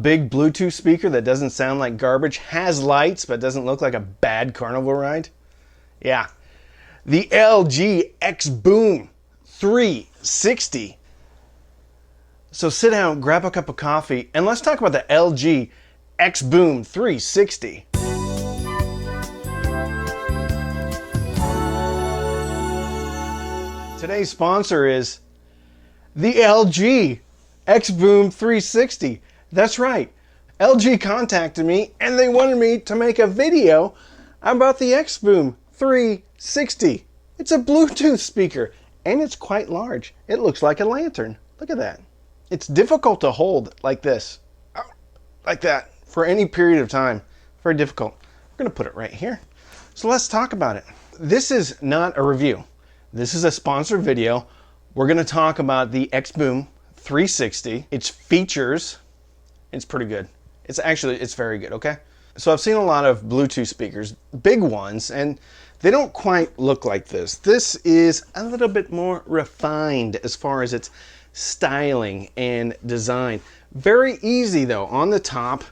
big Bluetooth speaker that doesn't sound like garbage, has lights, but doesn't look like a bad carnival ride? Yeah. The LG XBOOM 360. So sit down, grab a cup of coffee, and let's talk about the LG XBOOM 360. Today's sponsor is the LG XBOOM 360. That's right. LG contacted me and they wanted me to make a video about the XBOOM 360. It's a Bluetooth speaker and it's quite large. It looks like a lantern. Look at that. It's difficult to hold like this, like that, for any period of time. Very difficult. We're going to put it right here. So let's talk about it. This is not a review. This is a sponsored video. We're going to talk about the XBOOM 360, its features. It's pretty good. It's very good, okay? So I've seen a lot of Bluetooth speakers, big ones, and they don't quite look like this. This is a little bit more refined as far as its styling and design. Very easy though. On the top,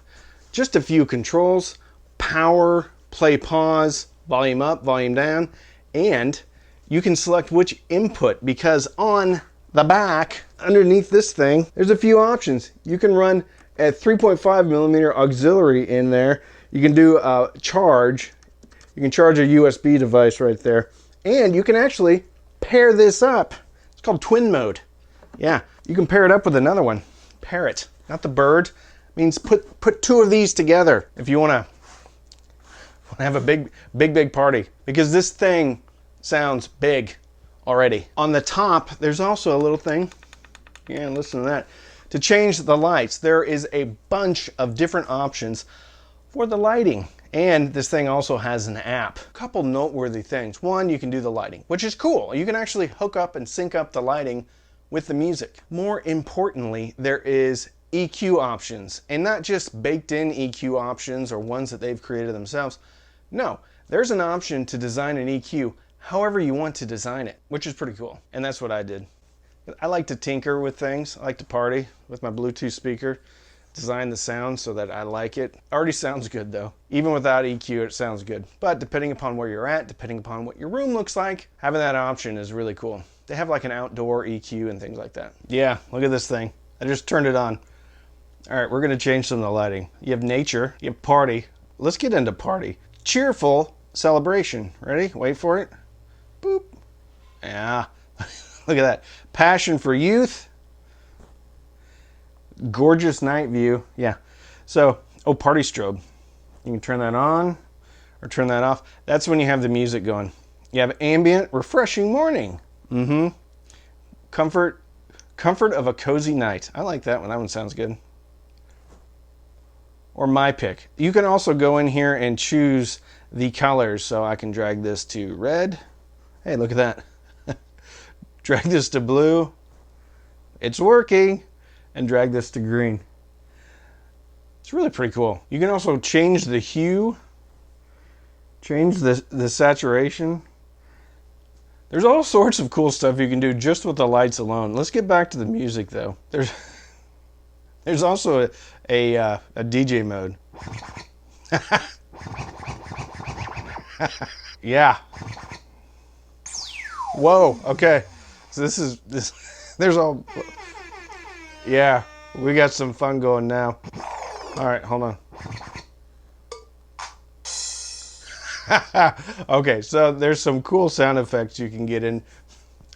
just a few controls: power, play, pause, volume up, volume down, and you can select which input, because on the back, underneath this thing, there's a few options. You can run a 3.5 millimeter auxiliary in there. You can do a charge. You can charge a USB device right there. And you can actually pair this up. It's called twin mode. Yeah, you can pair it up with another one. Pair it, not the bird. It means put two of these together if you want to have a big party, because this thing sounds big already. On the top, there's also a little thing. Yeah, listen to that. To change the lights, there is a bunch of different options for the lighting. And this thing also has an app. A couple noteworthy things. One, you can do the lighting, which is cool. You can actually hook up and sync up the lighting with the music. More importantly, there is EQ options, and not just baked in EQ options or ones that they've created themselves. No, there's an option to design an EQ however you want to design it, which is pretty cool. And that's what I did. I like to tinker with things. I like to party with my Bluetooth speaker, design the sound so that I like it. Already sounds good though. Even without EQ, it sounds good. But depending upon where you're at, depending upon what your room looks like, having that option is really cool. They have like an outdoor EQ and things like that. Yeah, look at this thing. I just turned it on. All right, we're gonna change some of the lighting. You have nature, you have party. Let's get into party. Cheerful celebration. Ready? Wait for it. Boop. Yeah. Look at that. Passion for youth. Gorgeous night view. Yeah. So, party strobe. You can turn that on or turn that off. That's when you have the music going. You have ambient, refreshing morning. Comfort of a cozy night. I like that one. That one sounds good. Or my pick. You can also go in here and choose the colors. So I can drag this to red. Hey, look at that. Drag this to blue. It's working. And drag this to green. It's really pretty cool. You can also change the hue. Change the saturation. There's all sorts of cool stuff you can do just with the lights alone. Let's get back to the music though. There's also a DJ mode. Yeah. Whoa, okay. So there's all, yeah, we got some fun going now. All right, hold on. Okay, so there's some cool sound effects you can get in.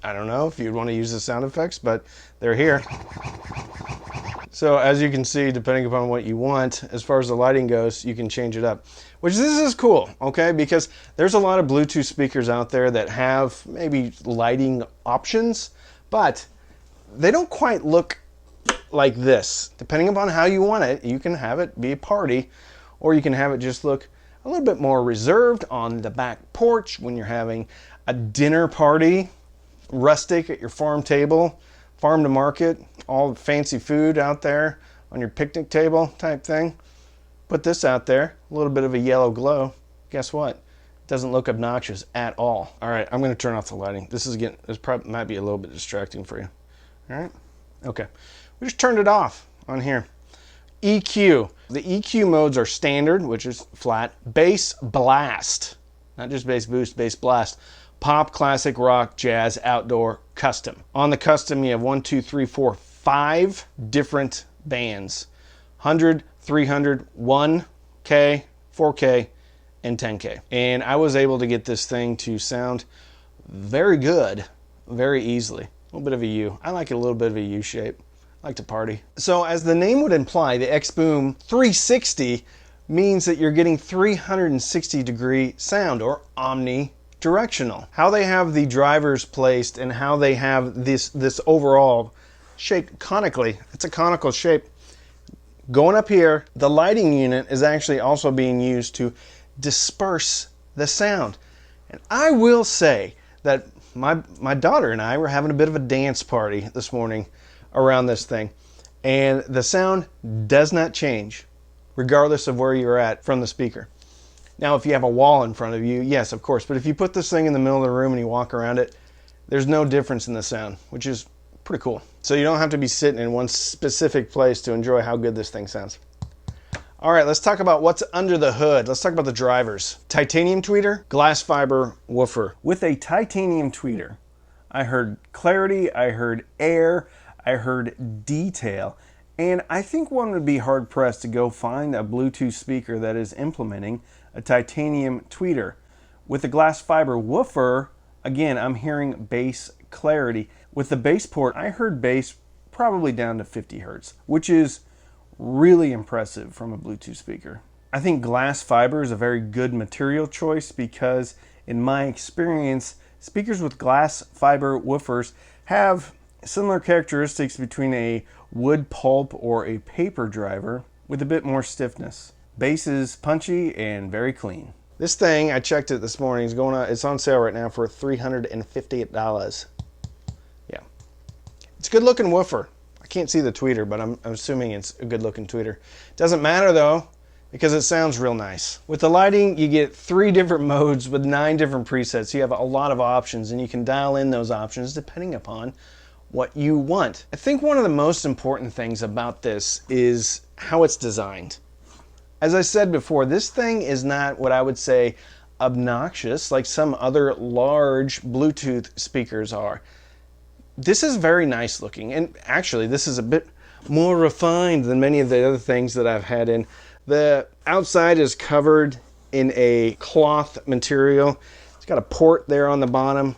I don't know if you'd want to use the sound effects, but they're here. So as you can see, depending upon what you want, as far as the lighting goes, you can change it up. Which this is cool, okay? Because there's a lot of Bluetooth speakers out there that have maybe lighting options, but they don't quite look like this. Depending upon how you want it, you can have it be a party, or you can have it just look a little bit more reserved on the back porch when you're having a dinner party, rustic at your farm table, farm to market, all the fancy food out there on your picnic table type thing. Put this out there, a little bit of a yellow glow. Guess what? It doesn't look obnoxious at all. All right, I'm gonna turn off the lighting. This probably might be a little bit distracting for you. All right, okay. We just turned it off on here. EQ. The EQ modes are standard, which is flat, bass blast, not just bass boost, bass blast, pop, classic, rock, jazz, outdoor, custom. On the custom, you have 1, 2, 3, 4, 5 different bands. 100, 300, 1K, 4K, and 10K. And I was able to get this thing to sound very good, very easily. A little bit of a U. I like a little bit of a U shape. I like to party. So as the name would imply, the XBOOM 360 means that you're getting 360-degree sound, or omnidirectional. How they have the drivers placed and how they have this overall shaped conically. It's a conical shape. Going up here, the lighting unit is actually also being used to disperse the sound. And I will say that my daughter and I were having a bit of a dance party this morning around this thing. And the sound does not change, regardless of where you're at from the speaker. Now, if you have a wall in front of you, yes, of course. But if you put this thing in the middle of the room and you walk around it, there's no difference in the sound, which is pretty cool. So you don't have to be sitting in one specific place to enjoy how good this thing sounds. All right, let's talk about what's under the hood. Let's talk about the drivers. Titanium tweeter, glass fiber woofer. With a titanium tweeter, I heard clarity, I heard air, I heard detail, and I think one would be hard-pressed to go find a Bluetooth speaker that is implementing a titanium tweeter. With the glass fiber woofer, again, I'm hearing bass clarity. With the bass port, I heard bass probably down to 50 hertz, which is really impressive from a Bluetooth speaker. I think glass fiber is a very good material choice because, in my experience, speakers with glass fiber woofers have similar characteristics between a wood pulp or a paper driver with a bit more stiffness. Bass is punchy and very clean. This thing, I checked it this morning, it's on sale right now for $358. Yeah. It's a good looking woofer. I can't see the tweeter, but I'm assuming it's a good looking tweeter. Doesn't matter though, because it sounds real nice. With the lighting, you get 3 different modes with 9 different presets. You have a lot of options and you can dial in those options depending upon what you want. I think one of the most important things about this is how it's designed. As I said before, this thing is not what I would say obnoxious like some other large Bluetooth speakers are. This is very nice looking, and actually this is a bit more refined than many of the other things that I've had in. The outside is covered in a cloth material. It's got a port there on the bottom,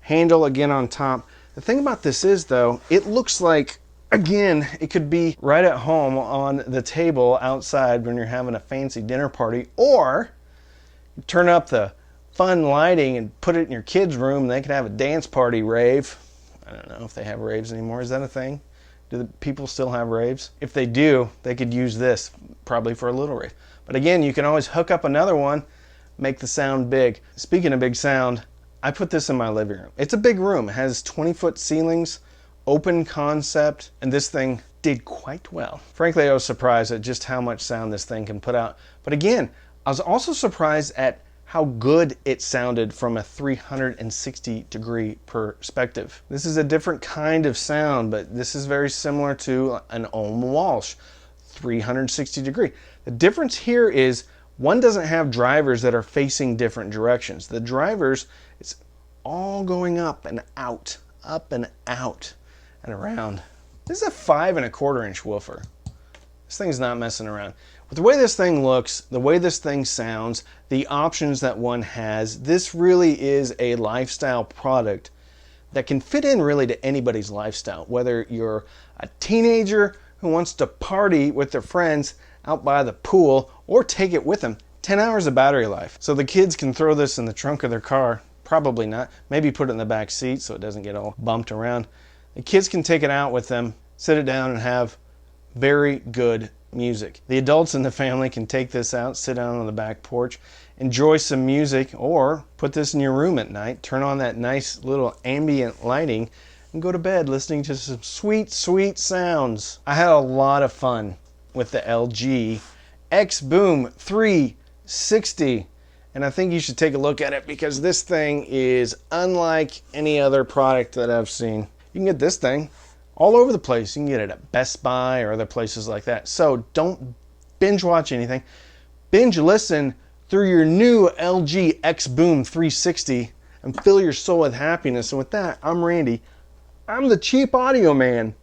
handle again on top. The thing about this is though, it looks like, again, it could be right at home on the table outside when you're having a fancy dinner party, or you turn up the fun lighting and put it in your kids' room and they can have a dance party rave. I don't know if they have raves anymore. Is that a thing? Do the people still have raves? If they do, they could use this probably for a little rave. But again, you can always hook up another one, make the sound big. Speaking of big sound, I put this in my living room. It's a big room. It has 20-foot ceilings, open concept, and this thing did quite well. Frankly, I was surprised at just how much sound this thing can put out. But again, I was also surprised at how good it sounded from a 360-degree perspective. This is a different kind of sound, but this is very similar to an Ohm Walsh 360-degree. The difference here is one doesn't have drivers that are facing different directions. The drivers, it's all going up and out and around. This is a 5 1/4 inch woofer. This thing's not messing around. With the way this thing looks, the way this thing sounds, the options that one has, this really is a lifestyle product that can fit in really to anybody's lifestyle. Whether you're a teenager who wants to party with their friends out by the pool or take it with them, 10 hours of battery life. So the kids can throw this in the trunk of their car, probably not, maybe put it in the back seat so it doesn't get all bumped around. The kids can take it out with them, sit it down and have very good music. The adults in the family can take this out, sit down on the back porch, enjoy some music, or put this in your room at night, turn on that nice little ambient lighting, and go to bed listening to some sweet, sweet sounds. I had a lot of fun with the LG XBOOM 360, and I think you should take a look at it because this thing is unlike any other product that I've seen. You can get this thing all over the place. You can get it at Best Buy or other places like that. So don't binge watch anything. Binge listen through your new LG XBOOM 360 and fill your soul with happiness. And with that, I'm Randy. I'm the cheap audio man.